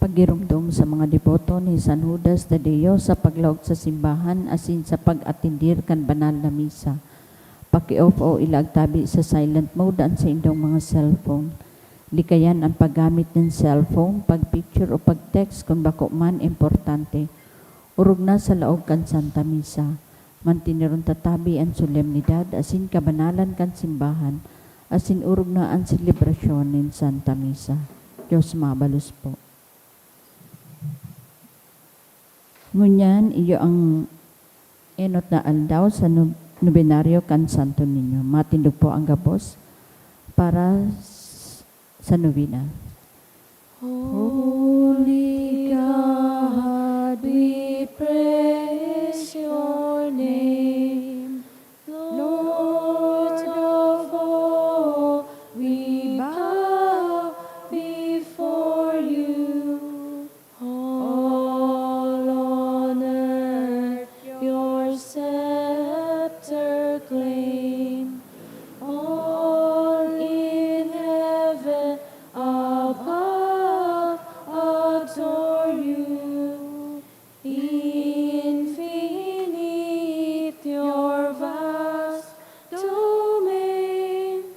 Pagirumdum sa mga deboto ni San Judas Tadeo sa paglaog sa simbahan asin sa pag-atindir kan banal na misa. Paki-off o ilagtabi sa silent mode ang sa indong mga cellphone. Likayan ang paggamit ng cellphone, pag-picture o pag-text kung bako man importante. Urog na sa laog kan Santa Misa. Mantinirong tatabi ang solemnidad asin kabanalan kan simbahan asin urog na ang selebrasyon ng Santa Misa. Diyos mabalos po. Ngunyan, iyo ang enot na aldaw sa nobenaryo kan Santo Niño. Matindog po ang gabos para sa novena. Holy God, we praise your name. Lord of all, we bow before you. All on earth your scepter claim. All in heaven above adore you. Infinite your vast domain.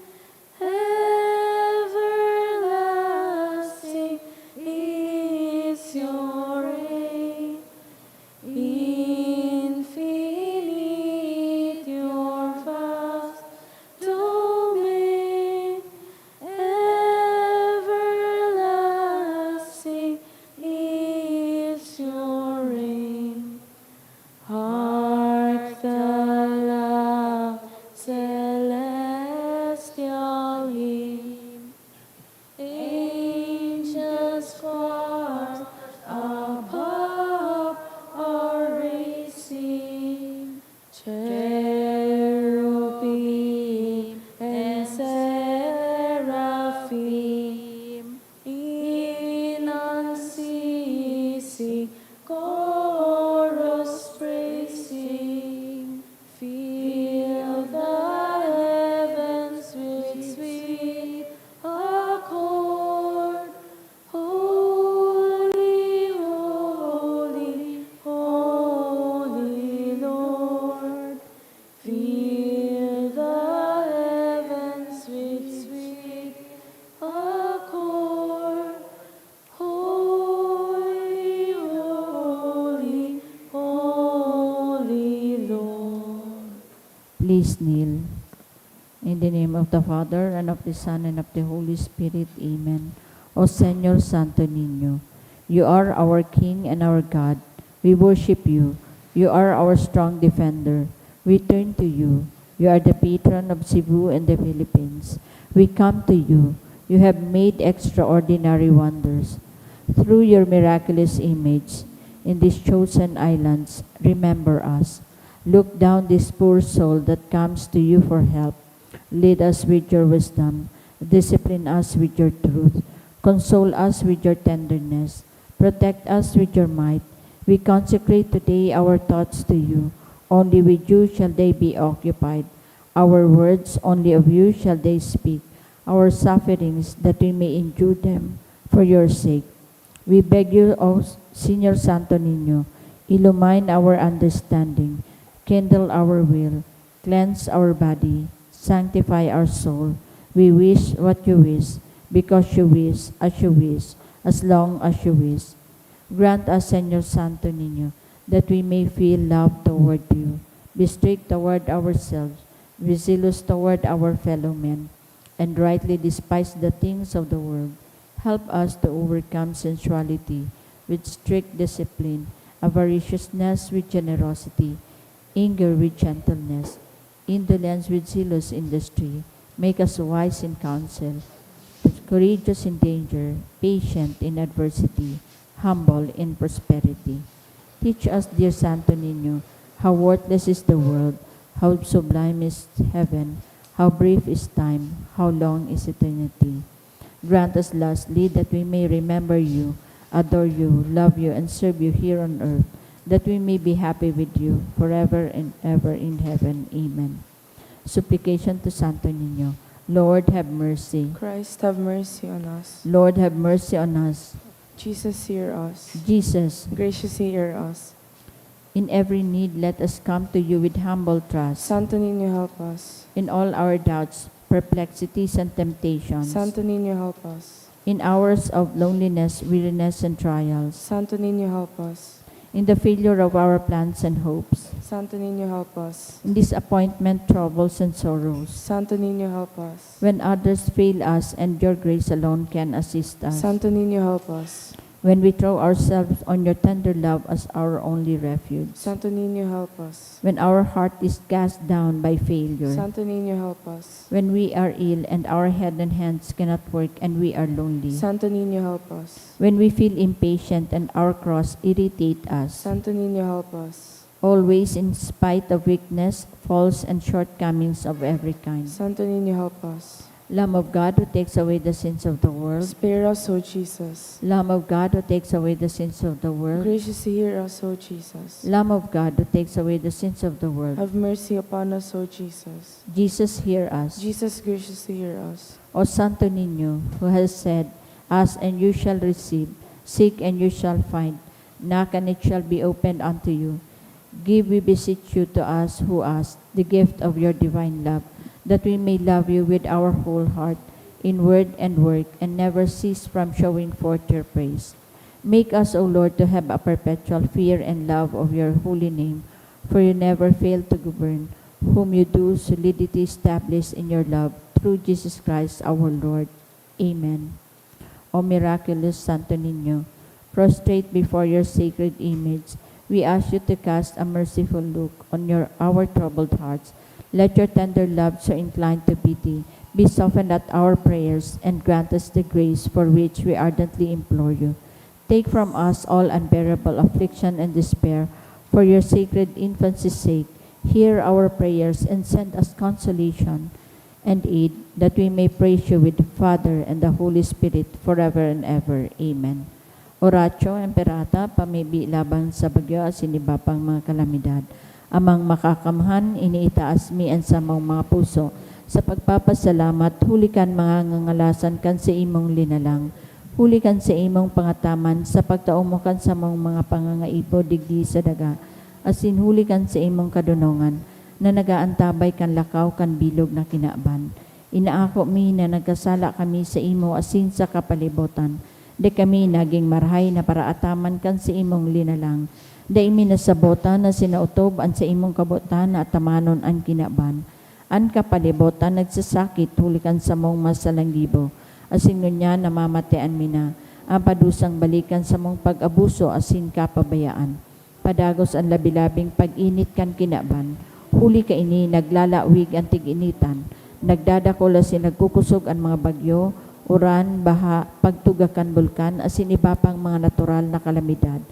Everlasting is your reign. Infinite your vast domain. Everlasting is your reign. Hark the loud celestial hymn. Angels far above are racing. Cherubim and seraphim in unceasing chorus praising. Fill the heavens with sweet accord. Holy, holy, holy Lord. Fill the heavens with sweet accord. Holy, holy, holy Lord. Please kneel. In the name of the Father, and of the Son, and of the Holy Spirit. Amen. O Señor Santo Niño, you are our King and our God. We worship you. You are our strong defender. We turn to you. You are the patron of Cebu and the Philippines. We come to you. You have made extraordinary wonders. Through your miraculous image in these chosen islands, remember us. Look down this poor soul that comes to you for help. Lead us with your wisdom. Discipline us with your truth. Console us with your tenderness. Protect us with your might. We consecrate today our thoughts to you. Only with you shall they be occupied. Our words, only of you shall they speak. Our sufferings, that we may endure them for your sake. We beg you, O Señor Santo Niño, illumine our understanding, kindle our will, cleanse our body, sanctify our soul. We wish what you wish, because you wish, as long as you wish. Grant us, Señor Santo Niño, that we may feel love toward you, be strict toward ourselves, be zealous toward our fellow men, and rightly despise the things of the world. Help us to overcome sensuality with strict discipline, avariciousness with generosity, anger with gentleness, indolence with zealous industry. Make us wise in counsel, courageous in danger, patient in adversity, humble in prosperity. Teach us, dear Santo Niño, how worthless is the world, how sublime is heaven, how brief is time, how long is eternity. Grant us lastly that we may remember you, adore you, love you, and serve you here on earth, that we may be happy with you forever and ever in heaven. Amen. Supplication to Santo Niño. Lord, have mercy. Christ, have mercy on us. Lord, have mercy on us. Jesus, hear us. Jesus, Graciously hear us. in every need, let us come to you with humble trust. Santo Niño, help us. In all our doubts, perplexities, and temptations, Santo Niño, help us. in hours of loneliness, weariness, and trials, Santo Niño, help us. in the failure of our plans and hopes, Santo Niño, help us. in disappointment, troubles, and sorrows, Santo Niño, help us. when others fail us and your grace alone can assist us, Santo Niño, help us. when we throw ourselves on your tender love as our only refuge, Santo Niño, help us. when our heart is cast down by failure, Santo Niño, help us. when we are ill and our head and hands cannot work and we are lonely, Santo Niño, help us. when we feel impatient and our cross irritate us, Santo Niño, help us. always in spite of weakness, faults, and shortcomings of every kind. Santo Niño, help us. Lamb of God who takes away the sins of the world, Spare us, O Jesus. Lamb of God who takes away the sins of the world, Graciously hear us, O Jesus. Lamb of God who takes away the sins of the world, Have mercy upon us, O Jesus. Jesus, hear us. Jesus, graciously hear us. O Santo Niño, who has said, ask and you shall receive, seek and you shall find, knock and it shall be opened unto you. Give, we beseech you, to us who ask the gift of your divine love, that we may love you with our whole heart, in word and work, and never cease from showing forth your praise. Make us, O Lord, to have a perpetual fear and love of your holy name, for you never fail to govern, whom you do solidity establish in your love, through Jesus Christ our Lord. Amen. O miraculous Santo Niño, prostrate before your sacred image, we ask you to cast a merciful look on our troubled hearts. Let your tender love, so inclined to pity, be softened at our prayers, and grant us the grace for which we ardently implore you. Take from us all unbearable affliction and despair, for your sacred infancy's sake. Hear our prayers and send us consolation and aid, that we may praise you with the Father and the Holy Spirit forever and ever. Amen. Oratio Imperata, pamibi labang sa bagyo at sinibapang mga kalamidad. Amang makakamhan, iniitaas mi ang samang mga puso. Sa pagpapasalamat, hulikan mga ngangalasan kan sa imong linalang. Hulikan sa imong pangataman, sa pagtaumokan sa mga pangangaipo digdi sa daga. Asin hulikan sa imong kadunongan, na nagaantabay kan lakaw kan bilog na kinaaban. Inaako mi na nagkasala kami sa imo asin sa kapalibutan. De kami naging marhay na paraataman kan sa imong linalang. Da imi nasabota na sinautob an sa imong kabutan na atamanon an kinaban. An kapalibotan nagsasakit hulikan sa mong masalanggibo. Asin ngunya namamatean mina. Ang padusang balikan sa mong pag-abuso asin kapabayaan. Padagos ang labilabing pag-init kan kinaban. Huli ka ini naglalawig ang tig-initan. Nagdadakol asin nagkukusog ang mga bagyo, uran, baha, pagtugakan bulkan asin iba pang mga natural na kalamidad.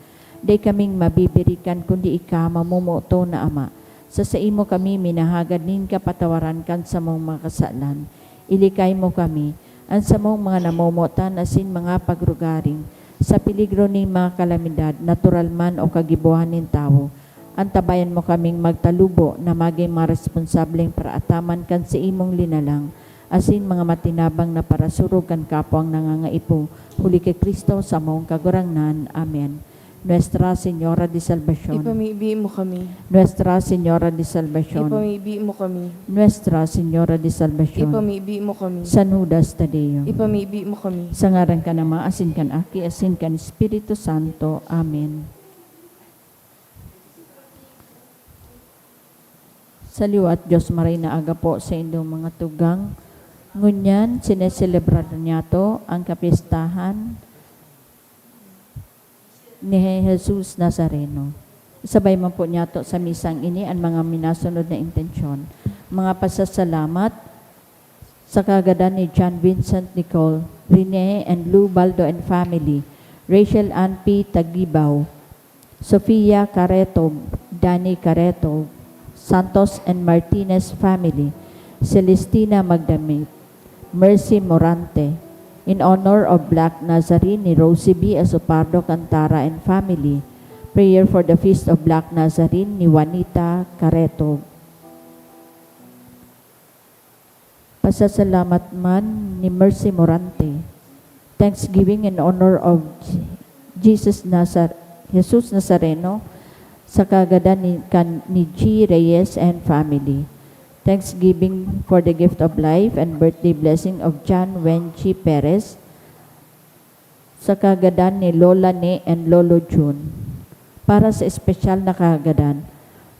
Day kaming mabibirikan kundi ika mamumuto na Ama. Sa imo kami minahagad nin kapatawaran kan sa mong mga kasalan. Ilikay mo kami, ang sa mong mga namumutan asin mga pagrugaring, sa peligro ning mga kalamidad, natural man o kagibuhan nin tao. Antabayan mo kaming magtalubo na maging mga responsableng paraataman kan sa imong linalang, asin mga matinabang na parasurog kan kapwang nangangaipo, huli kay Kristo sa mong kagurangnan. Amen. Nuestra Señora de Salvación. Ipamibi mo kami. Nuestra Señora de Salvación. Ipamibi mo kami. Nuestra Señora de Salvación. Ipamibi mo kami. San Judas Tadeo. Ipamibi mo kami. Sa ngaran ka na maasin kan Aki, asin kan Espiritu Santo. Amen. Saliwat Diyos maray na aga po sa inyong mga tugang. Ngunyan, sineselebrar niya to ang kapistahan ni Jesus Nazareno. Isabay man po niya to sa misang ini ang mga minasunod na intensyon. Mga pasasalamat sa kagadan ni John Vincent Nicole, Rene and Lou Baldo and family, Rachel Ann P. Tagibaw, Sofia Careto, Danny Careto, Santos and Martinez family, Celestina Magdamit, Mercy Morante, in honor of Black Nazarene ni Rosie B. Asopardo Cantara and family, prayer for the feast of Black Nazarene ni Juanita Careto. Pasasalamat man ni Mercy Morante, thanksgiving in honor of Jesus Nazareno, sa kagadan ni G. Reyes and family. Thanksgiving for the gift of life and birthday blessing of John Wenchi Perez, sa kagadan ni Lola Ne and Lolo June. Para sa espesyal na kagadan,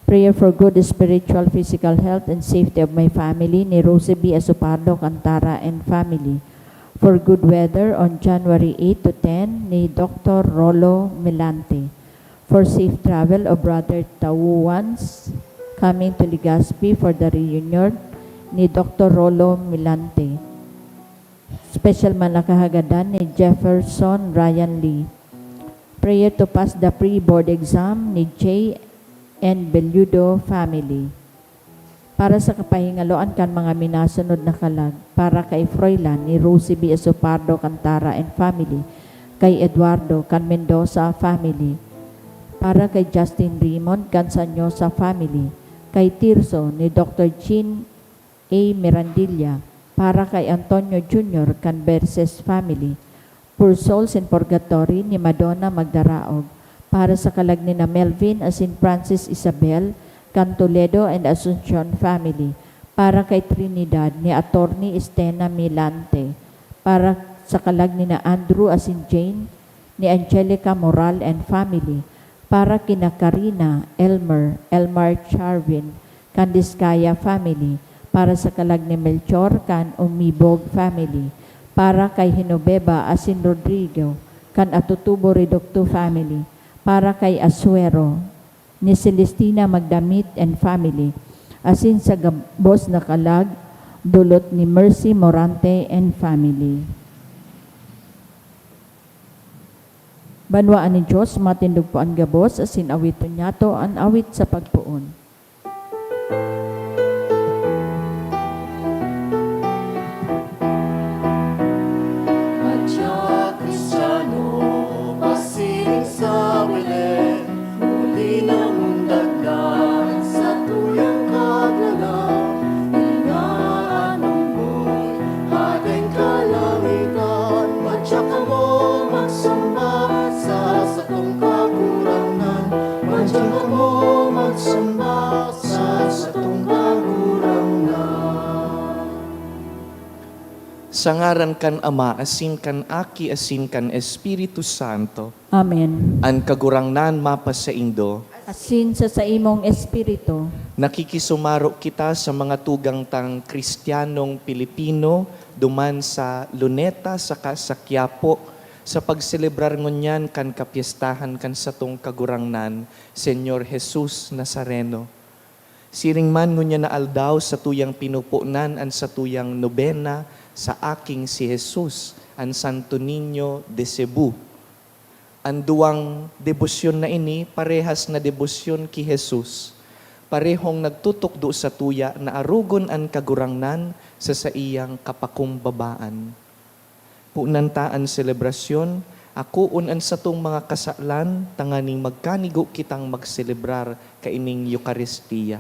prayer for good spiritual, physical health, and safety of my family ni Rosie B. Asupardo Cantara and family. For good weather on January 8 to 10 ni Dr. Rolo Milante. For safe travel of Brother Tauwans coming to Legazpi for the reunion ni Dr. Rolo Milante. Special manakahagadan ni Jefferson Ryan Lee. Prayer to pass the pre-board exam ni J. and Beludo family. Para sa kapahingaloan kan mga minasunod na kalag, para kay Froilan ni Rosie B. Asupardo Cantara and family, kay Eduardo kan Mendoza family, para kay Justin Raymond kan Sanyosa family, kay Tirso ni Dr. Jean A. Mirandilla, para kay Antonio Jr. kan Berses family, for souls in purgatory ni Madonna Magdaraog, para sa kalag ni na Melvin asin Francis Isabel kan Toledo and Asuncion family, para kay Trinidad ni Attorney Estena Milante, para sa kalag ni na Andrew asin Jane ni Angelica Moral and family, para kina Karina Elmar Charvin kan Diskaya family, para sa kalag ni Melchor kan Umibog family, para kay Hinobeba asin Rodrigo kan Atutubo Reducto family, para kay Asuero ni Celestina Magdamit and family, asin sa gabos na kalag dulot ni Mercy Morante and family. Banwaan ni Diyos, matindog po ang gabos, asin awiton niyato ang awit sa pagpuon. Adya Kristiyano, pasiling sa Belen, muli na mundagdan sa tuyang kaglalang, ingaan ang mo'y hadeng kalangitan, madya ka mo magsamba sa satong kakurangan, madya ka mo magsamba sa satong kakurangan. Sa ngaran kan Ama, asin kan Aki, asin kan Espiritu Santo, Amen. an kagurangnan mapas sa Indo, Asin sa imong espiritu, nakikisumaro kita sa mga tugang tang Kristiyanong Pilipino duman sa Luneta saka sa Quiapo sa pagselebrar ngunyan kan kapiestahan kan satong kagurangnan, Senyor Jesus Nazareno. Siring man ngunyan na aldaw sa tuyang pinupunan an sa tuyang nobena sa aking si Jesus, an Santo Niño de Cebu. Ang duwang debosyon na ini, parehas na debosyon ki Jesus. Parehong nagtutukdo sa tuya na arugon ang kagurangnan sa iyang kapakumbabaan. Punantaan selebrasyon, ako unan sa tong mga kasalan, tanganing magkanigo kitang magselebrar kaining Eucharistia.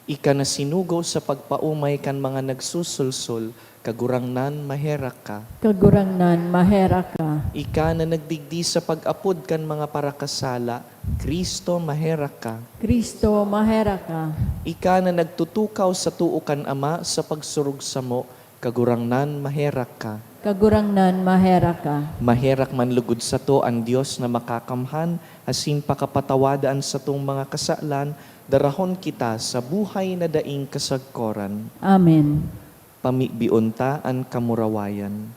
Ika na sinugo sa pagpaumay kan mga nagsusulsul, kagurangnan mahera ka. kagurangnan mahera ka. Ika na nagdigdi sa pag-apod kan mga parakasala, Kristo mahera ka. Kristo mahera ka. Ika na nagtutukaw sa tuukan Ama sa pagsurug sa mo, kagurangnan mahera ka. Kagurangnan mahera ka. Maherak man lugod sa to ang Diyos na makakamhan, asin pakapatawadaan sa tong mga kasalan, darahon kita sa buhay na daing kasagkoran. Amen. Pamibiunta ang kamurawayan.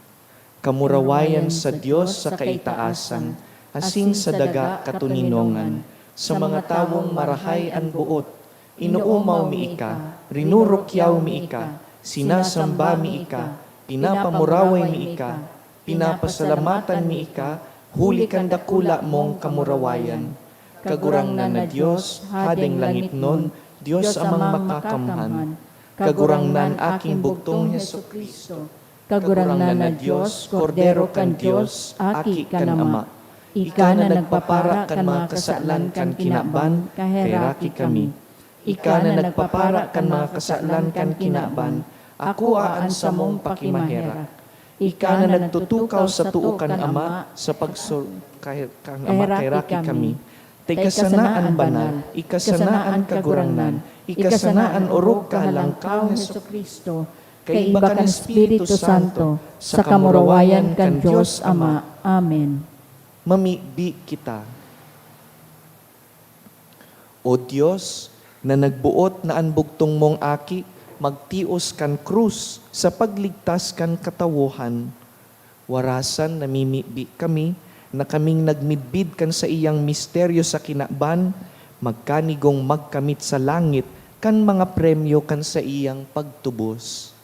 Kamurawayan sa Diyos sa kaitaasan, asin sa daga katuninongan, sa mga tawong marahay ang buot, inuumaw mi ika, rinurukyaw mi ika, sinasamba mi ika, pinapamuraway mi ika, pinapasalamatan mi ika, huli kan dakula mong kamurawayan. Kagurangnan na Diyos, hadeng langit nun, Diyos amang makakamhan. Kagurangnan aking bugtong Heso Kristo. Kagurangnan na Diyos, Kordero kan Diyos, aki kan Ama. Ika na nagpapara kan mga kasalan kan kinaban, kaheraki kami. Ika na nagpapara kan mga kasalan kan kinaban, ako aan sa mong pakimahera. Ika na nagtutukaw sa tuo kan Ama, sa kairaki kami. Taykasanaan banal, ikasanaan kagurangnan, ikasanaan orog kahalangkaw Heso Kristo, kay iba kan Espiritu Santo, sa kamurawayan kan Diyos Ama. Amen. Mamibi kita. O Diyos, na nagbuot na anbugtong mong aki, magtios kan krus sa pagligtas kan katawuhan. Warasan namimibi kami, na kaming nagmidbid kan sa iyang misteryo sa kinaban, magkanigong magkamit sa langit, kan mga premyo kan sa iyang pagtubos.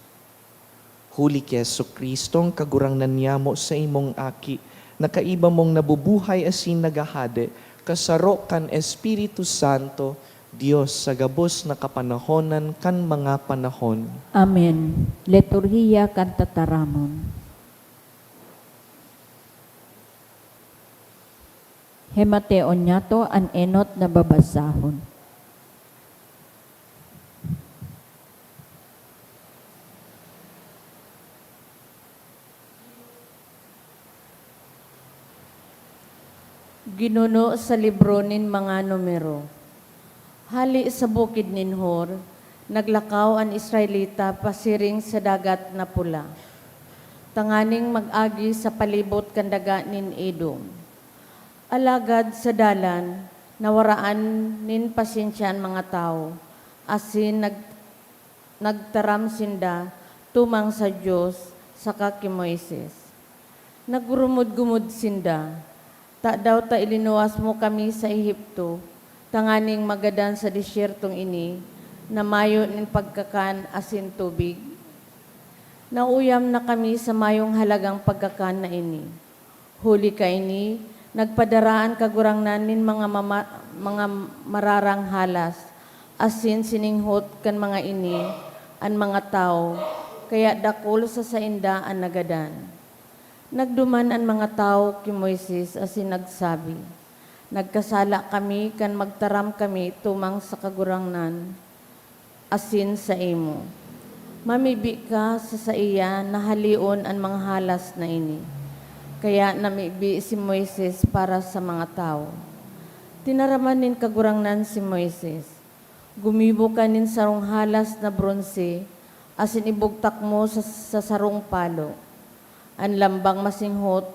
Huli kay Yesu Kristong kagurangnan niya mo sa imong aki, na kaiba mong nabubuhay asin nagahade, kasaro kan Espiritu Santo, Diyos sa gabos na kapanahonan kan mga panahon. Amen. Liturhiya kan tataramon. Hemateon nyato an enot na babasahon. Ginuno sa libro nin mga numero. Hali sa bukid nin Hor, naglakaw ang Israelita pasiring sa dagat na pula. Tanganing mag-agi sa palibot kan daga nin Edom. Alagad sa dalan, nawaraan nin pasensyan mga tao, asin nagtaram sinda tumang sa Diyos sa kay Moises. Nagurumod-gumod sinda, ta daw ta ilinuwas mo kami sa Ehipto, tanganing magadan sa disyertong ini, na mayo nin pagkakan asin tubig. Nauyam na kami sa mayong halagang pagkakan na ini. Huli ka ini, nagpadaraan kagurangnan nin mga mararang halas, asin sininghot kan mga ini, an mga tao, kaya dakol sa sainda an nagadan. Nagduman ang mga tao kay Moises asin nagsabi, nagkasala kami kan magtaram kami tumang sa kagurangnan, asin sa imo. Mamibi ka sa iya na halion ang mga halas na ini. Kaya namibi si Moises para sa mga tao. Tinaraman nin kagurangnan si Moises. Gumibo ka nin sarong halas na bronze, asin ibugtak mo sa sarong palo. Ang lambang masinghot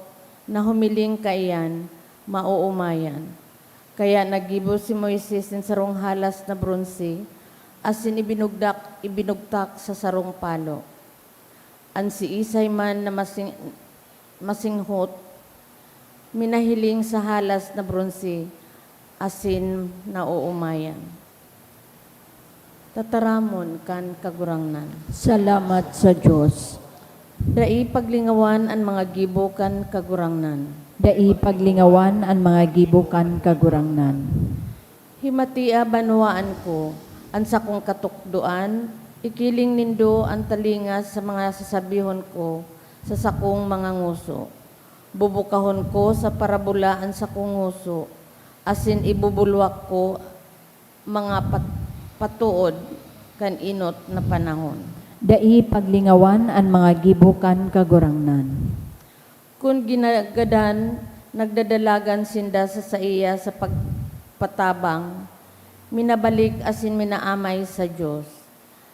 na humiling ka iyan, mauumayan. Kaya nagibo si Moises nin sarong halas na bronze, asin ibinugtak sa sarong palo. Ang si Isay man na masinghot, minahiling sa halas na bronze, asin nauumayan. Tataramon kan kagurangnan. Salamat sa Diyos. Dai paglingawan ang mga gibo kan kagurangnan. Dai paglingawan ang mga gibukan kagurangnan. Himatia banwaan ko, ang sakong katukduan, ikiling nindo ang talinga sa mga sasabihon ko, sa sakong mga nguso. Bubukahon ko sa parabola ang sakong nguso, asin ibubulwak ko mga patuod kan inot na panahon. Dai paglingawan ang mga gibukan kagurangnan. Kung ginagadan, nagdadalagan sinda sa iya sa pagpatabang, minabalik asin minaamay sa Diyos.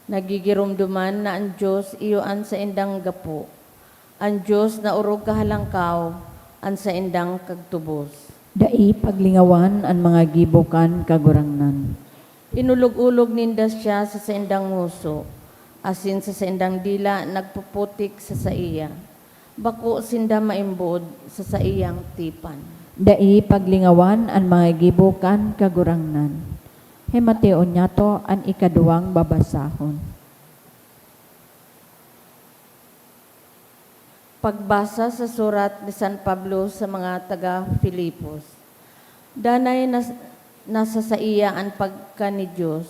Nagigirumduman na ang Diyos iyoan sa indang gapo. Ang Diyos na urog kahalangkaw, ang sa indang kagtubos. Dai paglingawan ang mga gibukan kagurangnan. Inulog-ulog ninda siya sa saindang nguso, asin sa saindang dila nagpuputik sa iya. Bako sinda maimbod sa iyang tipan. Dai paglingawan ang mga gibukan kagurangnan. Hemateon nyato ang ikaduwang babasahon. Pagbasa sa surat ni San Pablo sa mga taga-Filipos. Danay nasa sa iya ang pagka ni Diyos,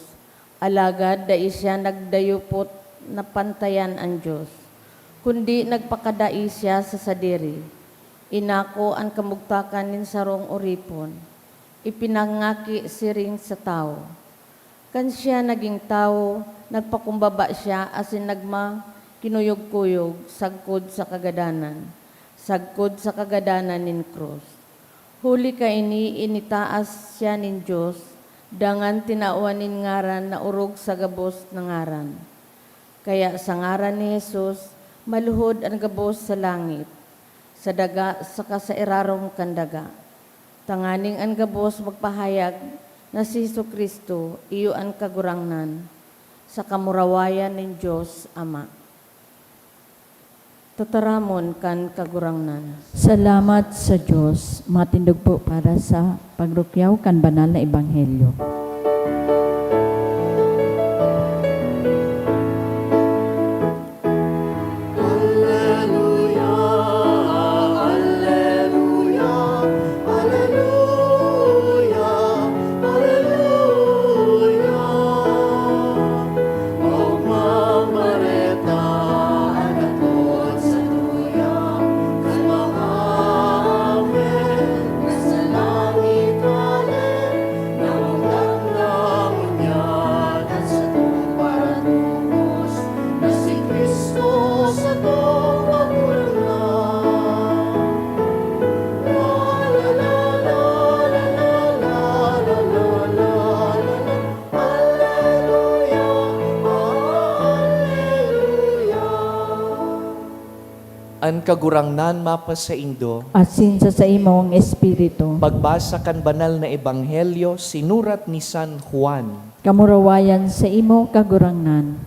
alagad dai siya nagdayupot na pantayan ang Diyos, kundi nagpakadai siya sa sadiri. Inako ang kamugtakan nin sarong oripon, ipinangaki siring sa tao. Kan siya naging tao, nagpakumbaba siya asin kinuyog-kuyog, sagkod sa kagadanan nin krus. Huli ka initaas siya nin Diyos, dangan tinauan nin ngaran na urog sa gabos ng ngaran. Kaya sa ngaran ni Jesus, maluhod ang gabos sa langit, sa daga saka sa irarong kandaga. Tanganing ang gabos magpahayag na si Jesucristo iyo ang kagurangnan sa kamurawayan ng Diyos Ama. Tataramon kan kagurangnan. Salamat sa Diyos. Matindog po para sa pagrukyaw kan banal na ebanghelyo. Alleluia, alleluia, alleluia, alleluia. Magmamareta ang atod sa tuya, kan mga amen, nasa langit alin, naundak na unyan, at sa tumparatubos, na si Kristo sa tong pagkulangan. La la la la la la la la la la la. Alleluia, alleluia. An kagurangnan mapa sa Indo, Asin sa imong espiritu. pagbasa kan banal na ebanghelyo sinurat ni San Juan. Kamurawayan sa imo kagurangnan.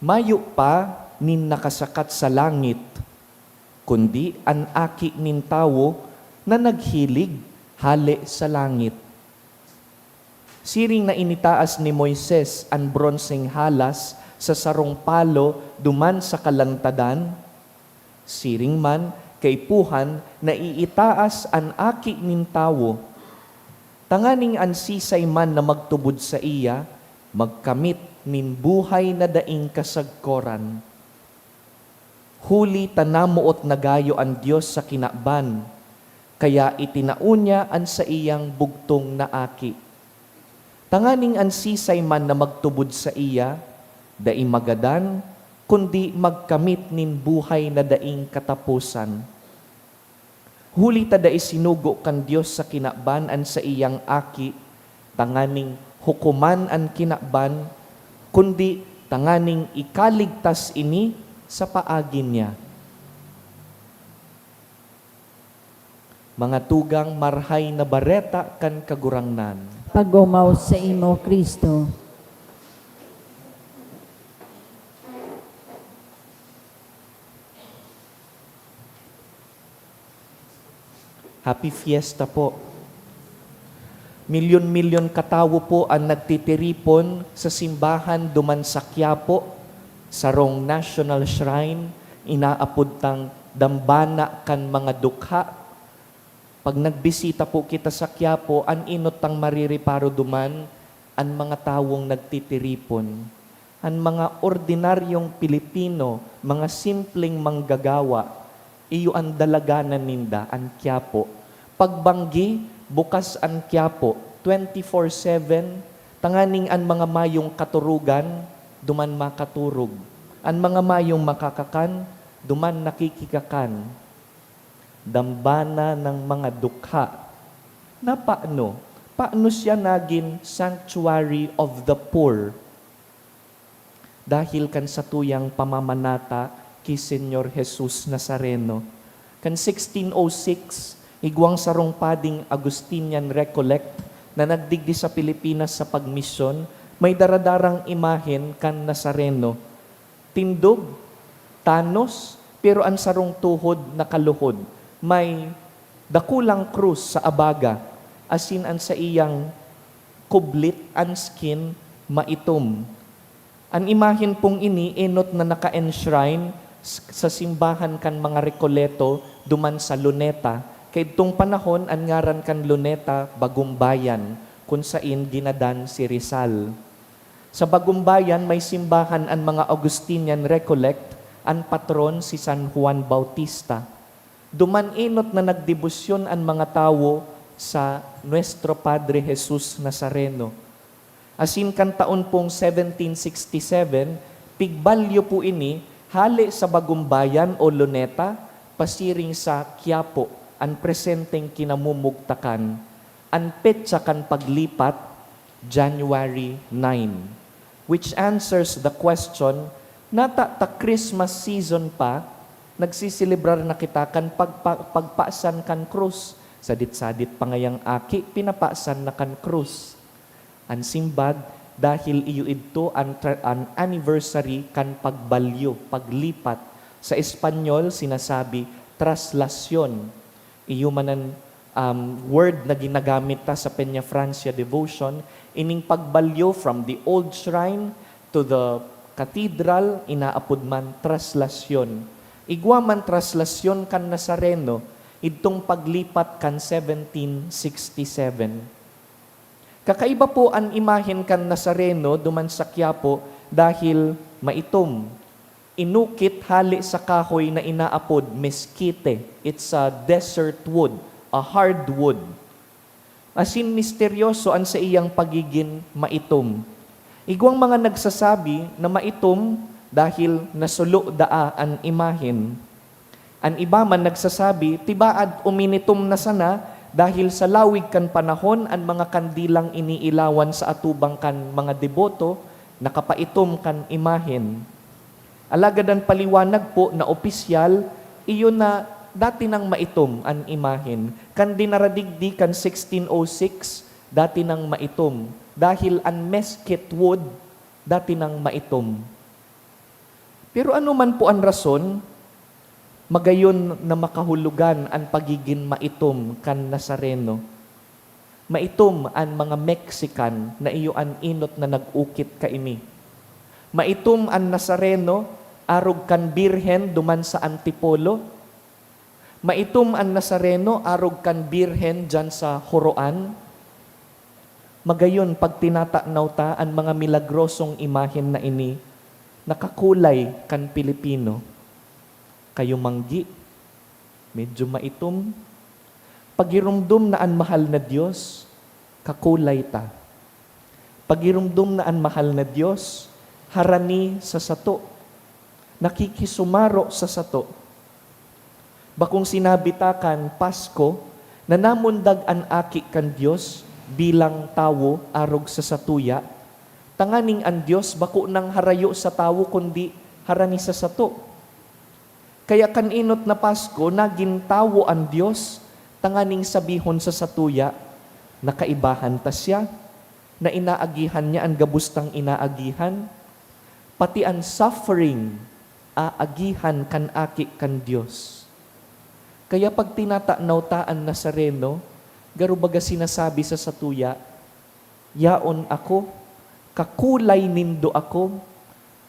Mayo pa nin nakasakat sa langit, kundi an aki nin tawo na naghilig hali sa langit. Siring na initaas ni Moises ang bronseng halas sa sarong palo duman sa kalantadan, siring man kay puhan na iitaas an aki nin tawo. Tanganing an sisay man na magtubod sa iya, magkamit nin buhay na daing kasagkoran. Huli tanamuot na gayo ang Diyos sa kinakban, kaya itinaunya an sa iyang bugtong na aki. Tanganing an sisay man na magtubod sa iya, daing magadan, kundi magkamit nin buhay na daing katapusan. Huli tada isinugo kan Diyos sa kinakban an sa iyang aki, tanganing hukuman an kinakban, kundi tanganing ikaligtas ini sa paagin niya. Mga tugang marhay na bareta kan kagurangnan. Pagumaw sa imo, Kristo. Happy Fiesta po. Milyon-milyon katao po ang nagtitiripon sa simbahan duman sa Quiapo, sarong National Shrine, inaapod tang dambana kan mga dukha. Pag nagbisita po kita sa Quiapo, an inot tang maririparo duman, ang mga tawong nagtitiripon. Ang mga ordinaryong Pilipino, mga simpleng manggagawa, iyo ang dalaganan ninda, ang Quiapo. Pagbanggi, bukas ang Quiapo, 24/7, tanganing ang mga mayong katurugan, duman makaturog. Ang mga mayong makakakan, duman nakikikakan. Dambana ng mga dukha. Na paano? Paano siya naging sanctuary of the poor? Dahil kan sa tuyang pamamanata kay Senyor Jesus Nazareno. Kan 1606, igwang sarong pading Agustinian Recollect na nagdigdi sa Pilipinas sa pagmisyon, may daradarang imahen kan Nazareno. Tindog, tanos, pero ang sarong tuhod na kaluhod. May dakulang krus sa abaga, asin ang sa iyang kublit, ang skin, maitom. Ang imahen pong ini, enot na naka-enshrine sa simbahan kan mga Recoleto, duman sa Luneta. Kay itong panahon, ang ngaran kan Luneta, Bagumbayan, kung sain ginadan si Rizal. Sa Bagumbayan, may simbahan ang mga Augustinian Recollect, ang patron si San Juan Bautista. Duman inot na nagdebosyon ang mga tao sa Nuestro Padre Jesus Nazareno. Asin kan taon pong 1767, pigbalyo po ini, hali sa Bagumbayan o Luneta, pasiring sa Quiapo, ang presenteng kinamumugtakan, ang petsa kan paglipat, January 9, which answers the question, nata ta Christmas season pa, nagsisilibrar na kita kan pagpaasan kan krus. Sadit-sadit pangayang aki, pinapaasan na kan krus. Ang simbag, dahil iyo ito ang anniversary kan pagbalyo, paglipat. Sa Espanyol, sinasabi, traslasyon. Iyo manan word na ginagamit ta sa Peña Francia devotion, ining pagbalyo from the old shrine to the cathedral, inaapod man traslasyon. Igwa man traslasyon kan Nazareno, itong paglipat kan 1767. Kakaiba po ang imahen kan Nazareno duman sa Quiapo dahil maitom. Inukit hali sa kahoy na inaapod mesquite. It's a desert wood, a hard wood. Asin misteryoso ang sa iyang pagiging maitom. Igwang mga nagsasabi na maitom dahil nasulo daa ang imahen. Ang iba man nagsasabi, tibaad uminitom na sana dahil sa lawig kan panahon ang mga kandilang iniilawan sa atubang kan mga deboto, nakapaitom kan imahen. Alagadan paliwanag po na opisyal, iyon na dati nang maitom ang imahen. Kan dinaradigdi kan 1606, dati nang maitom. Dahil ang mesquite wood, dati nang maitom. Pero ano man po ang rason, magayon na makahulugan ang pagiging maitom kan Nazareno. Maitom ang mga Mexican na iyo ang inot na nag-ukit kaini. Maitom ang Nazareno, arog kan birhen duman sa Antipolo. Maitom ang Nazareno, arog kan birhen dyan sa Horoan. Magayon, pag tinatanaw ta ang mga milagrosong imahen na ini, nakakulay kan Pilipino. Kayo manggi, medyo maitom. Pagirumdum na ang mahal na Diyos, kakulay ta. Pagirumdum na ang mahal na Diyos, harani sa sato. Nakikisumaro sa sato. Bakong sinabi ta kan Pasko, na namundag ang aki kan Diyos bilang tawo arog sa satuya, tanganing ang Diyos bako nang harayo sa tawo kundi harani sa sato. Kaya kaninot na Pasko, naging tawo ang Diyos, tanganing sabihon sa satuya, nakaibahan ta siya, na inaagihan niya ang gabustang inaagihan, pati ang suffering, aagihan kan aki kan Diyos. Kaya pag tinatanaw ta ang Nazareno, garubaga sinasabi sa satuya, yaon ako, kakulay nindo ako,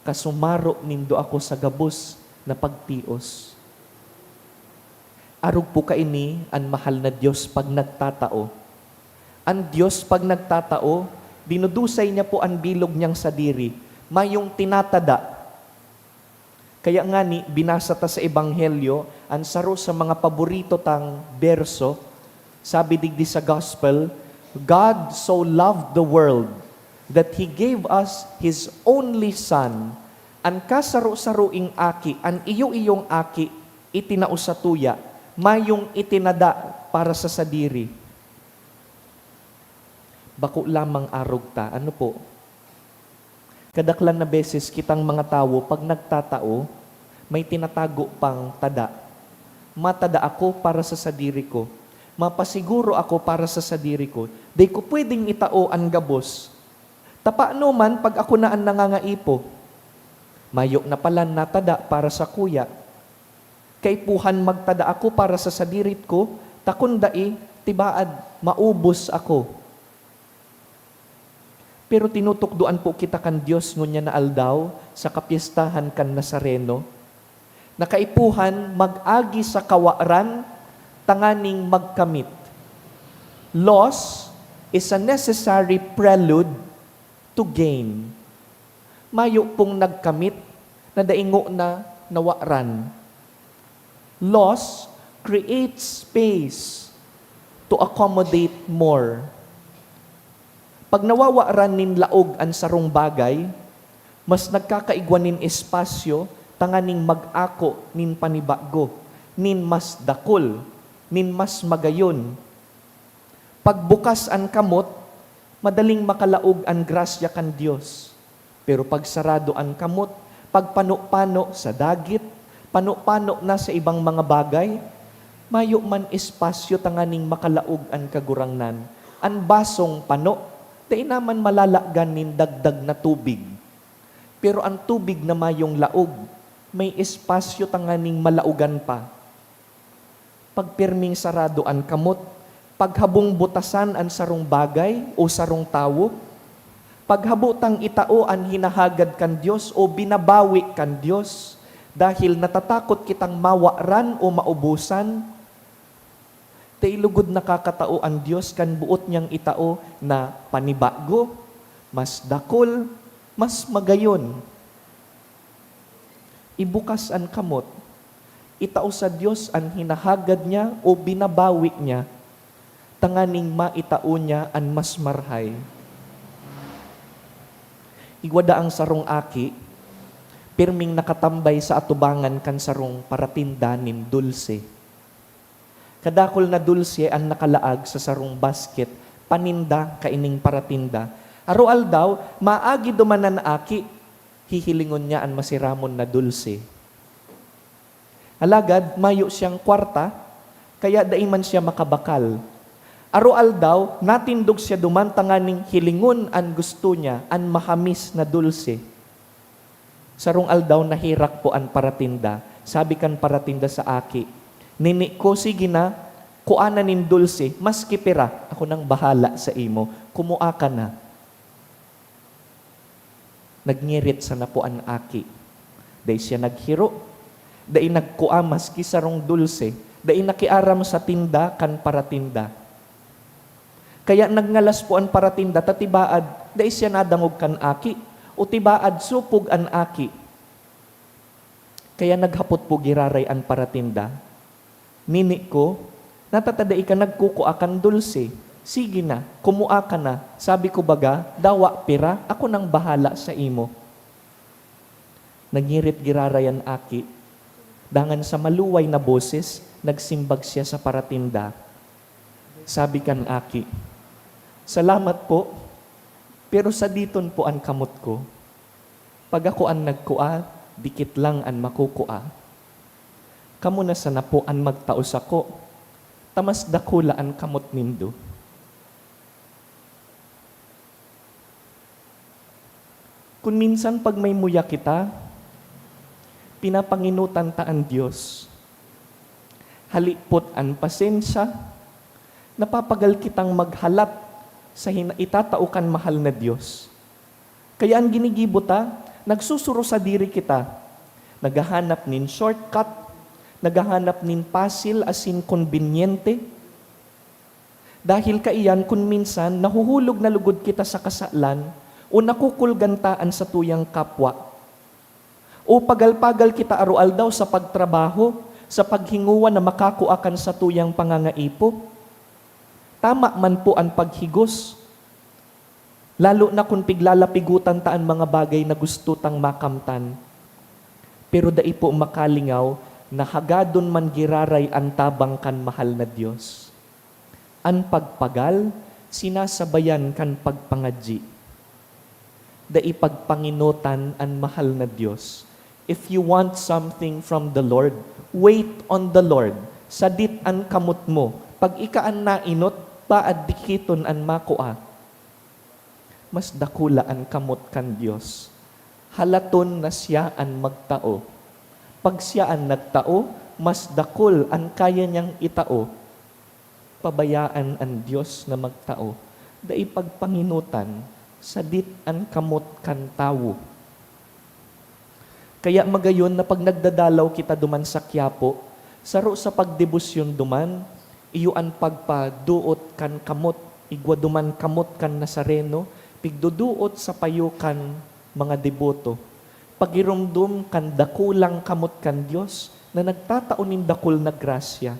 kasumaro nindo ako sa gabos, na pagtios. Arog po kaini ang mahal na Diyos pag nagtatao. Ang Diyos pag nagtatao, dinudusay niya po ang bilog niyang sadiri, mayong tinatada. Kaya nga ni, binasa ta sa Ebanghelyo, ang saro sa mga paborito tang berso, sabi digdi sa Gospel, God so loved the world that He gave us His only Son, ang kasaro-saruing aki, ang iyo-iyong aki, itinausatuya, mayong itinada para sa sadiri. Bako lamang arog ta. Ano po? Kadaklan na beses kitang mga tao, pag nagtatao, may tinatago pang tada. Matada ako para sa sadiri ko. Mapasiguro ako para sa sadiri ko. Di ko pwedeng itao ang gabos. Tapano man pag ako na ang nangangaipo, mayok na pala natada para sa kuya. Kay puhan magtada ako para sa sadirit ko, takundai, tibaad, maubos ako. Pero tinutukduan po kita kan Diyos ngunya na aldaw sa kapiestahan kan Nazareno, na kaipuhan mag-agi sa kawaran, tanganing magkamit. Loss is a necessary prelude to gain. Mayo pong nagkamit na daingo na nawaran. Loss creates space to accommodate more. Pag nawawaran nin laog an sarong bagay, mas nagkakaigwan nin espasyo, tanganing mag-ako nin panibago, nin mas dakol, nin mas magayon. Pagbukas an kamot, madaling makalaog an grasya kan Dios. Pero pag sarado an kamot, pag pano-pano sa dagit, pano-pano na sa ibang mga bagay, mayo man espasyo tanganing makalaog an kagurangnan. An basong pano, di naman malalaggan nin dagdag na tubig. Pero ang tubig na mayong laog, may espasyo tanganing malaugan pa. Pagpirming sarado an kamot, paghabong butasan an sarong bagay o sarong tawo, paghabutang itao an hinahagad kan Dios o binabawi kan Dios, dahil natatakot kitang mawaran o maubusan, tailugod nakakatao ang Dios kan buot niyang itao na panibago, mas dakol, mas magayon. Ibukas ang kamot, itao sa Dios ang hinahagad niya o binabawi niya, tanganing maitao niya ang mas marhay. Igwada ang sarong aki, pirming nakatambay sa atubangan kan sarong paratinda nin dulce. Kadakol na dulce ang nakalaag sa sarong basket, paninda kaining paratinda. Arual daw, maagi dumanan aki, hihilingon niya ang masiramon na dulce. Alagad, mayo siyang kwarta, kaya daiman siya makabakal. Arual daw, natindog siya dumantanganing hilingon ang gusto niya, ang mahamis na dulce. Sarong aldaw nahirak po ang paratinda. Sabi kan paratinda sa aki, nini ko, sige na, kuana nin dulce, maski pira, ako nang bahala sa imo, kumua ka na. Nagngirit sa napo ang aki. Dahil siya naghiro, dahil nagkua maski sarong dulce, dahil nakiaram sa tinda kan paratinda. Kaya nagngalas po ang paratinda, tatibaad, dahil siya nadangog kan aki, o tibaad supog an aki. Kaya naghapot po giraray an paratinda. Nini ko, natatadai ka nagkukua kan dulce. Sige na, kumua ka na. Sabi ko baga, dawa pira, ako nang bahala sa imo. Nagngirit giraray an aki. Dangan sa maluway na boses, nagsimbag siya sa paratinda. Sabi kan aki, salamat po, pero sa diton po ang kamot ko. Pag ako ang nagkua, dikit lang ang makukua. Kamu na sana po ang magtaos ako, tamas dakula ang kamot nindo. Kung minsan pag may muya kita, pinapanginutan ta ang Diyos. Halipot ang pasensya, napapagal kitang maghalat sa itataukan mahal na Diyos. Kaya ang ginigibo ta, nagsusuro sa diri kita, naghahanap nin shortcut, naghahanap nin pasil asin konbinyente. Dahil kaiyan kung minsan nahuhulog na lugod kita sa kasalan o nakukulgantaan sa tuyang kapwa. O pagal-pagal kita arual daw sa pagtrabaho, sa paghinguan na makakuakan sa tuyang pangangaipo. Tama man po ang paghigos. Lalo na kung piglalapigutan taan mga bagay na gusto tang makamtan. Pero dai po makalingaw na hagadon man giraray ang tabang kan mahal na Diyos. Ang pagpagal, sinasabayan kan pagpangadji. Dai pagpanginutan ang mahal na Diyos. If you want something from the Lord, wait on the Lord. Sadit ang kamot mo. Pag ikaan nainot, paad dikiton ang makua. Mas dakula ang kamot kan Diyos. Halaton na siya ang magtao. Pag siya ang nagtao, mas dakul ang kaya niyang itao. Pabayaan ang Diyos na magtao. Dai pagpanginutan, sadit ang kamot kan tawo. Kaya magayon na pag nagdadalaw kita duman sa Quiapo, saro sa pagdebosyon duman, iyo ang pagpaduot kan kamot, igwa duman kamot kan Nazareno, pigduduot sa payukan mga deboto. Pagirumdum kan dakulang kamot kan Diyos na nagtataunin dakul na grasya.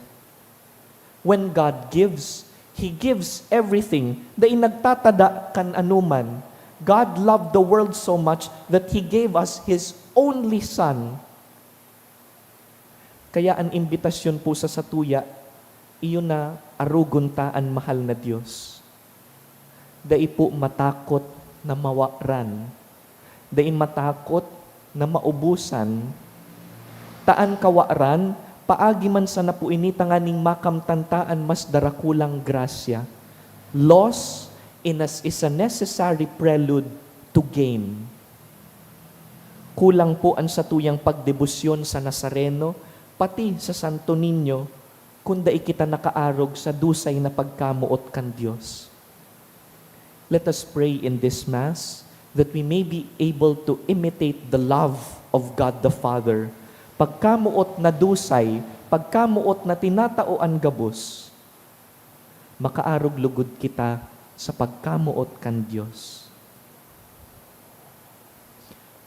When God gives, He gives everything. Dahil nagtatada kan anuman. God loved the world so much that He gave us His only Son. Kaya ang imbitasyon po sa satuya, iyon na arugon ta ang mahal na Diyos. Dai po matakot na mawaran. Dai matakot na maubusan. Taan kawaran, paagi man sa napuini tanganing makamtantaan mas darakulang grasya. Loss is a necessary prelude to gain. Kulang po ang satuyang pagdebosyon sa Nazareno, pati sa Santo Niño, kunda ikita nakaarog sa dusay na pagkamuot kan Diyos. Let us pray in this Mass that we may be able to imitate the love of God the Father. Pagkamuot na dusay, pagkamuot na tinataoan gabos, makaarog lugod kita sa pagkamuot kan Diyos.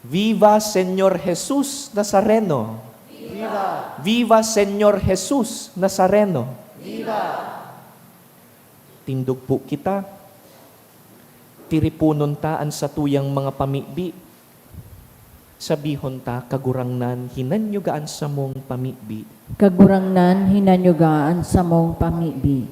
Viva Señor Jesus Nazareno! Viva! Viva Señor Jesus Nazareno! Viva! Tindog po kita, tiripunon ta ang satuyang mga pamibi. Sabihon ta, kagurangnan, hinanyugaan sa mong pamibi. Kagurangnan hinanyugaan sa mong pamibi.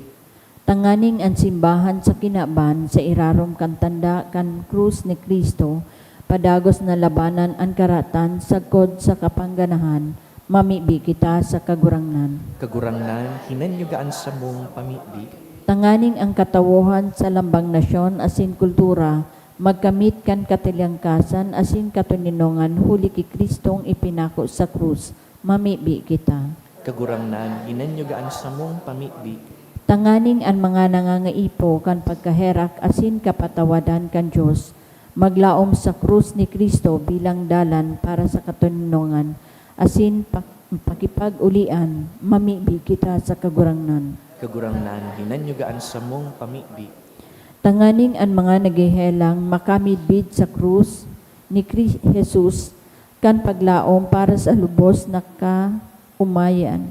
Tanganing ang simbahan sa kinaban sa irarom kan tanda kan krus ni Kristo, padagos na labanan ang karatan sagkod sa kapangganahan, mamibi kita sa kagurangnan. Kagurangnan, hinanyugaan sa mong pamibi. Tanganing ang katawuhan sa lambang nasyon asin kultura, magkamit kan katilyangkasan asin katuninongan huli ki Kristong ipinako sa krus, mamibi kita. Kagurangnan, hinanyugaan sa mong pamibi. Tanganing ang mga nangangaipo kan pagkaherak asin kapatawadan kan Diyos, maglaom sa krus ni Kristo bilang dalan para sa katuninongan, asin pakipag-ulian, mamibi kita sa kagurangnan. Kagurangnan, hinanyugaan sa mong pamibi. Tanganing ang mga nagihelang makamidbid sa krus ni Jesus kan paglaom para sa lubos na kaumayan,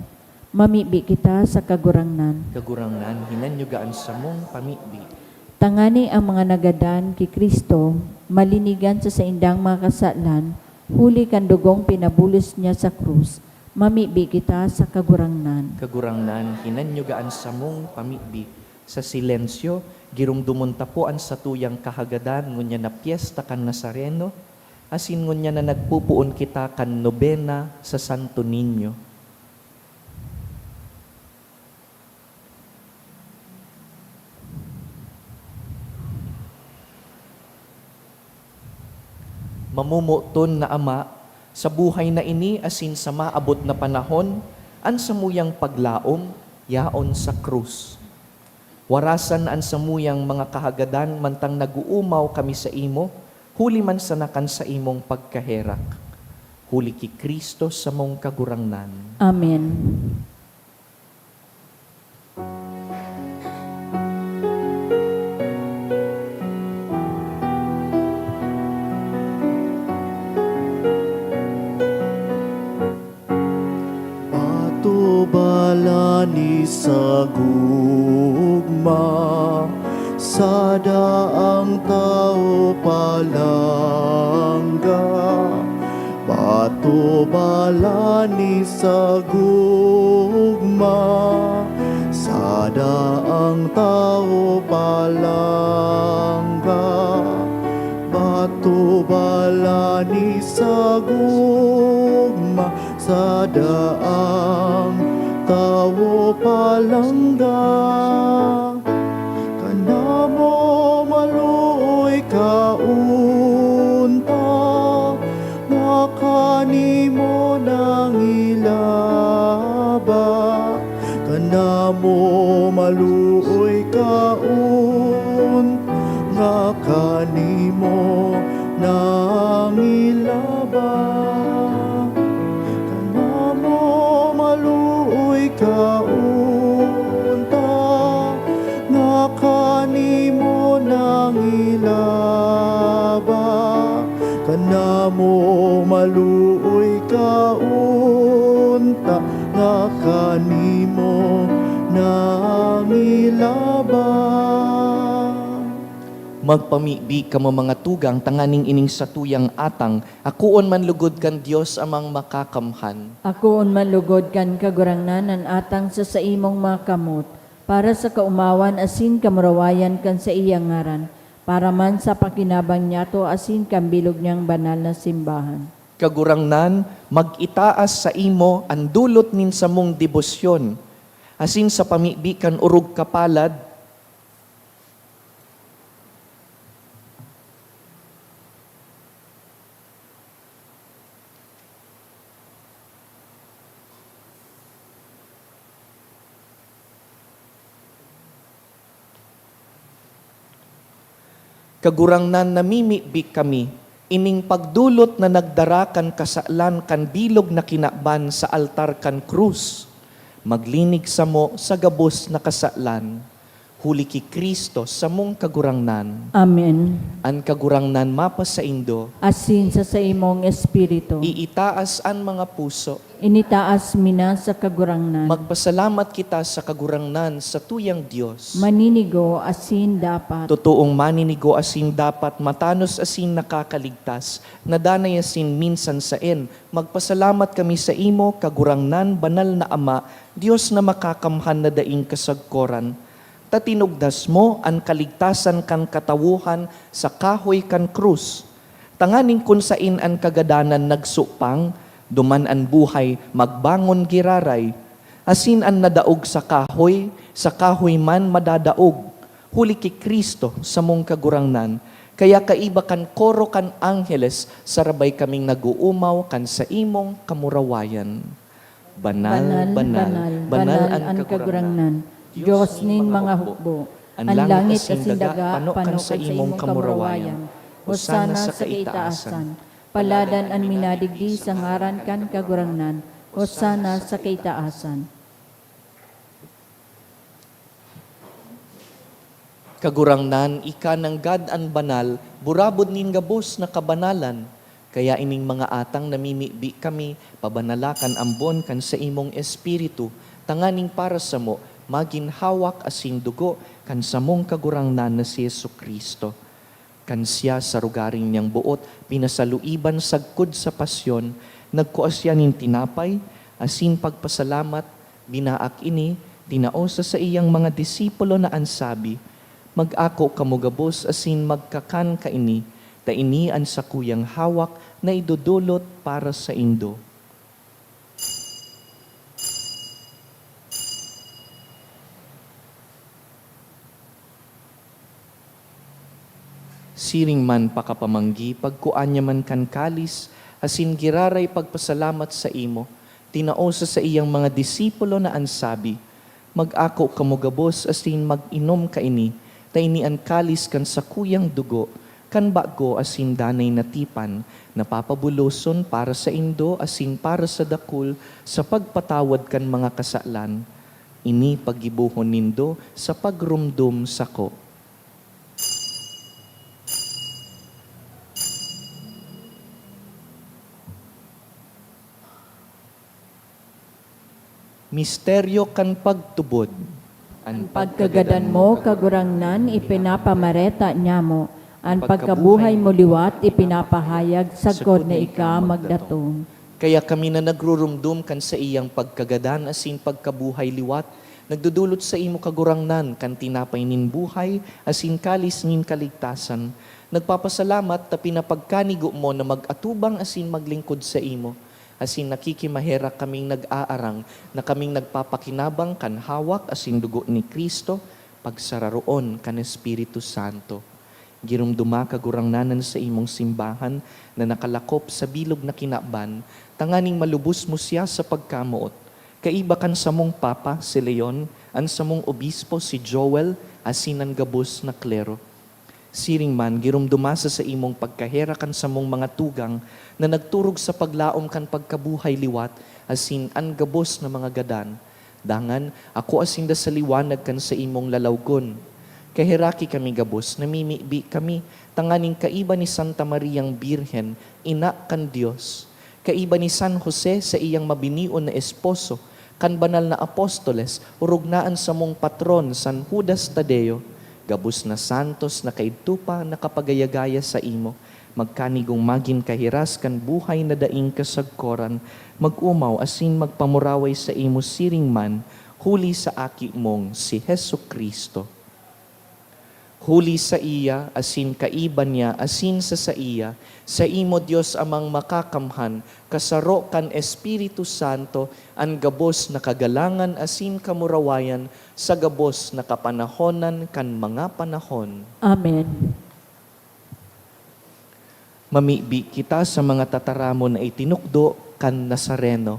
mamibi kita sa kagurangnan. Kagurangnan, hinanyugaan sa mong pamibi. Tangani ang mga nagadan ki Kristo, malinigan sa saindang mga kasalan, huli kan dugong pinabulis niya sa krus, mamibi kita sa kagurangnan. Kagurangnan, hinanyugaan sa mong pamibi. Sa silensyo, girumdumunta po ang satuyang kahagadan ngunya na piyesta kan Nazareno, asin ngunya na nagpupuon kita kan nobena sa Santo Niño. Mamumuton na Ama, sa buhay na ini asin sa maabot na panahon, an samuyang paglaom, yaon sa krus. Warasan an samuyang mga kahagadan mantang naguumaw kami sa imo, huli man sanakan sa imong pagkaherak. Huli ki Kristo sa mong kagurangnan. Amen. Balani sa gugma, sa daang tao palangga. Bato balani sa gugma, sa daang tao palangga. Bato balani sa gugma, sa daang tao palangga. Kanamo maluoy kaunta, makanimo nang ilaba. Kanamo maluoy kaunta, makanimo nang ilaba. Kaunta, nga kanimo nang ilaba. Kanamo maluoy kaunta, nga kanimo ilabang. Magpamibi kamo mga tugang, tanganing ining sa tuyang atang, akuon man lugod kan Dios amang makakamhan. Ako manlugod kan kagurangnan an atang sa imong mga kamot, para sa kaumawan asin kamurawayan kan sa iyang ngaran, para man sa pakinabang niyato asin kambilog niyang banal na simbahan. Kagurangnan, mag-itaas sa imo ang dulot nin sa mong debosyon, asin sa pamibi kan urog kapalad, kagurangnan namimibig kami, ining pagdulot na nagdarakan kasaalan kan bilog na kinaban sa altar kan krus. Maglinig sa mo sa gabos na kasaalan, huli ki Kristo sa mong kagurangnan. Amen. An kagurangnan mapas sa indo, Asin sa imong espiritu, iitaas an mga puso. initaas mina sa kagurangnan, Magpasalamat kita sa kagurangnan sa tuyang Diyos. maninigo asin dapat. Totoong maninigo asin dapat, matanos asin nakakaligtas, nadanay asin minsan saen. Magpasalamat kami sa imo, kagurangnan, banal na Ama, Diyos na makakamhan na daing kasagkoran. Tatinugdas mo ang kaligtasan kan katawuhan sa kahoy kan krus. Tanganing kun sain ang kagadanan nagsupang, duman an buhay magbangon giraray. Asin an nadaog sa kahoy man madadaog. Huli ki Kristo sa mong kagurangnan. Kaya kaiba kan koro kan angheles, sarabay kaming naguumaw kan sa imong kamurawayan. Banal, banal ang kagurangnan. Diyos nin mga hukbo, ang langit asin daga, pano sa imong kamurawayan. Hosana sa kaitaasan, paladan ang minadigdi sa ngaran kan kagurangnan. Hosana sa kaitaasan. Kagurangnan, ika ng God an banal, burabod nin gabos na kabanalan. Kaya ining mga atang namimibi kami, pabanalakan ambon kan sa imong espiritu, tanganing para sa mo, maginhawak asin dugo kan sa mong kagurangnan na si Yesu Kristo. Kan siya sa rugaring niyang buot, pinasaluiban sagkod sa pasyon, nagkuasya nin tinapay, asin pagpasalamat, binaak ini, tinaosa sa iyang mga disipulo na ansabi, mag-ako kamugabos asin magkakan ka ini, ta ini ang sakuyang hawak na idudulot para sa indo. Siring man pakapamanggi, pagkuan niya man kan kalis, asin giraray pagpasalamat sa imo, tinaosa sa iyang mga disipulo na ansabi, mag-ako kamugabos asin mag-inom ka ini, ta ini ang kalis kan sakuyang dugo, kan bago asin danay natipan, napapabuloson para sa indo asin para sa dakul, sa pagpatawad kan mga kasalan, ini pagibuhon nindo sa pagrumdum sako. Misteryo kan pagtubod. Ang pagkagadan mo, kagurangnan, ipinapamareta niya mo. Ang pagkabuhay mo liwat, ipinapahayag, sagkod na ika magdatong. Kaya kami na nagrurumdum kan sa iyang pagkagadan asin pagkabuhay liwat, nagdudulot sa imo kagurangnan kan tinapay nin buhay asin kalis nin kaligtasan. Nagpapasalamat ta pinapagkanigo mo na mag-atubang asin maglingkod sa imo. Asin nakikimahera kaming nag-aarang na kaming nagpapakinabang kan hawak asin dugo ni Kristo, pagsararoon kan Espiritu Santo. Girumduma kagurangnanan sa imong simbahan na nakalakop sa bilog na kinaban, tanganing malubos mo siya sa pagkamuot. Kaiba kan sa mong Papa, si Leon, an sa mong Obispo, si Joel, asin ang gabos na klero. Siring man, girumdumasa sa imong pagkahera kan sa mong mga tugang na nagturog sa paglaom kan pagkabuhay liwat, asin an gabos na mga gadan. Dangan, ako asin da sa liwanag kan sa imong lalawgon. Kahiraki kami gabos, namimibi kami, tanganing kaiba ni Santa Mariang Birhen, ina kan Diyos. Kaiba ni San Jose sa iyang mabinion na esposo, kan banal na apostoles, urugnaan sa mong patron, San Judas Tadeo, gabus na santos na kaidtupa na kapagayagaya sa imo, magkanigong magin kahiras kan buhay na daing kasagkoran, magumaw asin magpamuraway sa imo siring man, huli sa aki mong si Hesu Kristo. Huli sa iya, asin kaiban niya, asin sa iya, sa imo Dios amang makakamhan, kasaro kan Espiritu Santo, ang gabos na kagalangan asin kamurawayan, sa gabos na kapanahonan kan mga panahon. Amen. Mamibi kita sa mga tataramon na itinukdo kan Nazareno.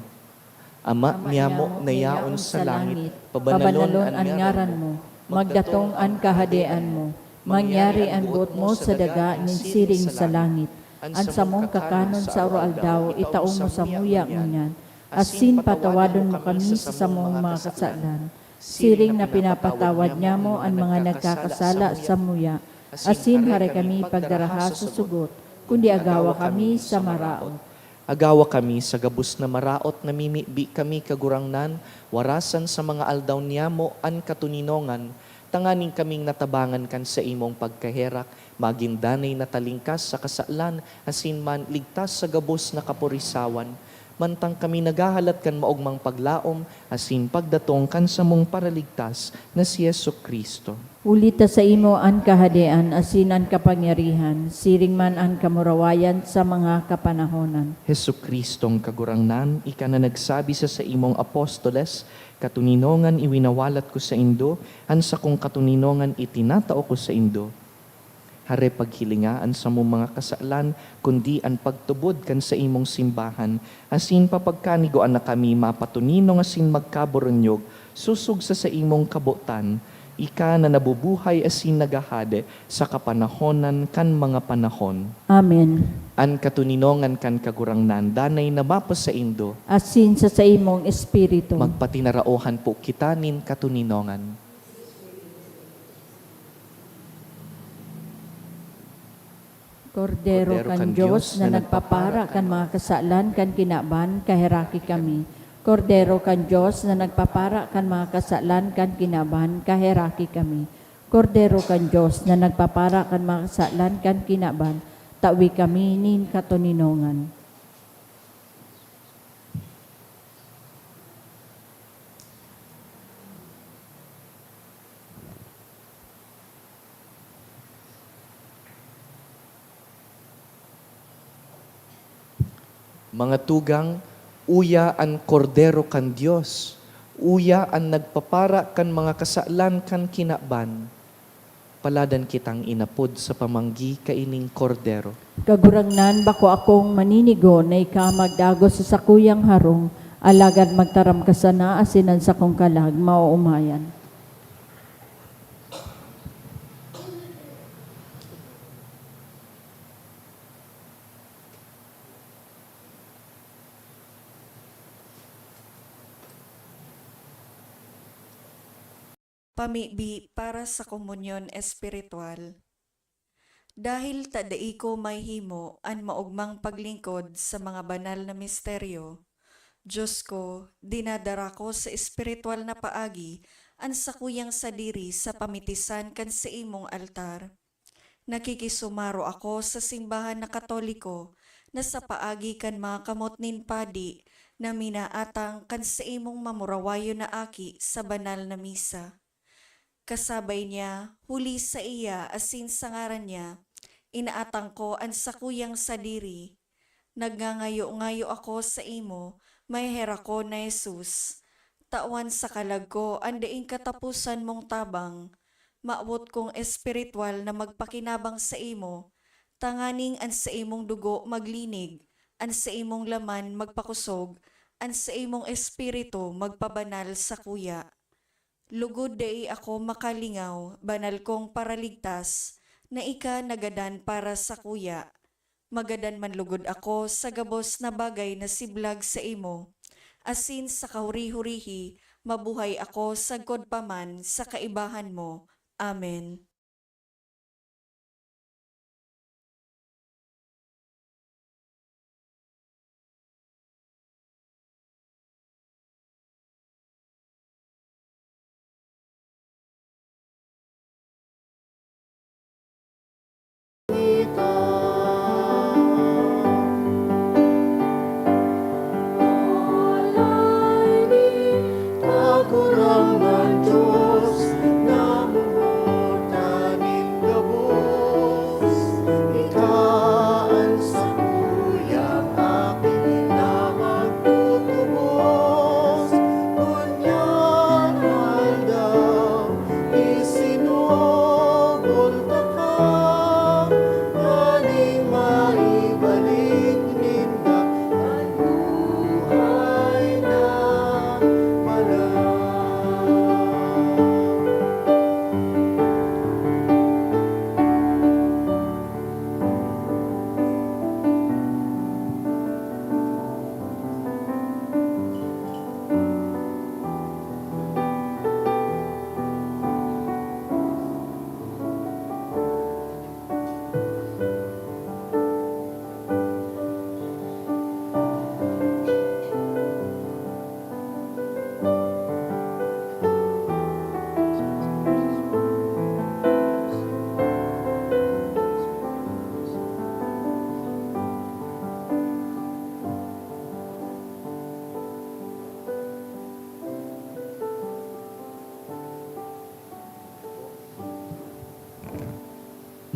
Ama niyamo na yaon sa langit, pabanalon an ngaran mo, magdatong an kahadean mo, mangyari an buot mo sa daga nin siring sa langit, an samong kakanon sa aldaw, itaong mo sa muya ngunyan, asin patawadon mo kami sa samong mga kasalan, siring na pinapatawad niya mo ang mga nagkakasala sa muya, asin hari kami pagdaraha sa sugot, kundi agawa kami sa maraot. Agawa kami sa gabus na maraot na mimibi kami kagurangnan, warasan sa mga aldaw niyamo an katuninongan, tanganing kaming natabangan kan sa imong pagkaherak, maging danay na talingkas sa kasalan, asin man ligtas sa gabos na kapurisawan, mantang kami nagahalat kan maugmang paglaom, asin pagdatong kan sa mong paraligtas na si Yesu Kristo. Ulita sa imo an kahadean, asin an kapangyarihan, siring man an kamurawayan sa mga kapanahonan. Hesu Kristong kagurangnan, ika na nagsabi sa imong apostoles, katuninongan iwinawalat ko sa indo, an sa kong katuninongan itinatao ko sa indo. Hare paghilingaan sa mong mga kasalan, kundi an pagtubod kan sa imong simbahan, asin papagkanigoan na kami mapatuninong asin magkaboronyog, susug sa imong kabutan, ika na nabubuhay asin nagahade sa kapanahonan kan mga panahon. Amen. An katuninongan kan kagurangnan, danay na mapos sa indo, Asin sa imong espiritu. magpatinaraohan po kita nin katuninongan. Kordero kan Diyos na nagpapara kan mga kasalan kan kinaban, kahiraki kami. Kordero kan Diyos na nagpapara kan mga kasalan kan kinaban, kahiraki kami. Kordero kan Diyos na nagpapara kan mga kasalan kan kinaban, tawi kami nin katuninongan. Mga tugang, uya ang kordero kan Dios, uya ang nagpapara kan mga kasalan kan kinaban, paladan kitang inapod sa pamanggi kaining kordero. Kagurangnan bako akong maninigo na ika magdagos sa sakuyang harong, alagad magtaram ka sana asinan sa kong kalag, mauumayan. Pamibi para sa komunyon espiritual. Dahil tadai ko may himo an maugmang paglingkod sa mga banal na misteryo, Diyos ko, dinadara ko sa espiritual na paagi an sakuyang sadiri sa pamitisan kan sa imong altar. Nakikisumaro ako sa simbahan na Katoliko na sa paagi kan mga kamot nin padi na minaatang kan sa imong mamurawayo na aki sa banal na misa. Kasabay niya, huli sa iya asin sa ngaran niya, inaatang ko ang sakuyang sadiri. Nagngangayo-ngayo ako sa imo, may hera ko na Jesus. Tawan sa kalag ko, andaing katapusan mong tabang. Maawot kong espiritual na magpakinabang sa imo. Tanganing an sa imong dugo maglinig, an sa imong laman magpakusog, an sa imong espiritu magpabanal sa kuya. Lugod dai ako makalingaw, banal kong paraligtas, na ika nagadan para sa kuya. Magadan man lugod ako sa gabos na bagay na siblag sa imo. Asin sa kahuri-hurihi, mabuhay ako sagkod paman sa kaibahan mo. Amen.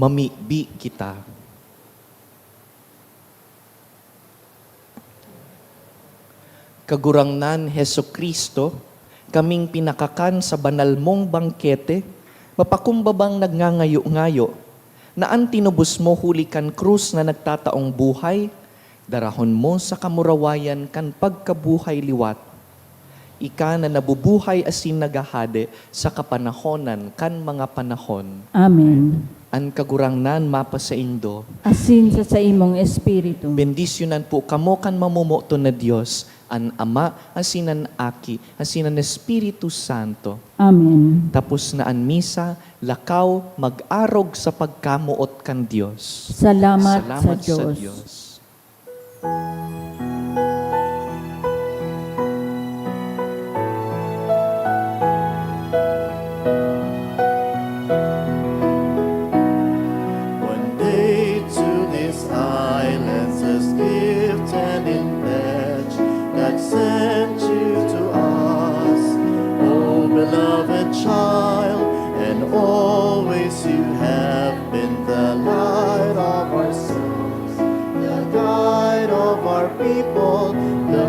mamibi kita. Kagurangnan Heso Kristo, kaming pinakakan sa banal mong bangkete, mapakumbabang nagngangayo-ngayo, na ang tinubos mo huli kan krus na nagtataong buhay, darahon mo sa kamurawayan kan pagkabuhay liwat. Ika na nabubuhay asin nagahade sa kapanahonan kan mga panahon. Amen. An kagurangnan mapa sa Indo, Asin sa imong espiritu. bendisyonan po kamo kan mamumoto na Diyos, an Ama, asinan Aki, asinan Espiritu Santo. Amen. Tapos na an misa, lakaw mag-arog sa pagkamuot kan Diyos. Salamat sa Diyos. Diyos. One day to these islands as gift and in pledge God sent you to us, oh beloved child, and always you have been the light of our souls, the guide of our people, the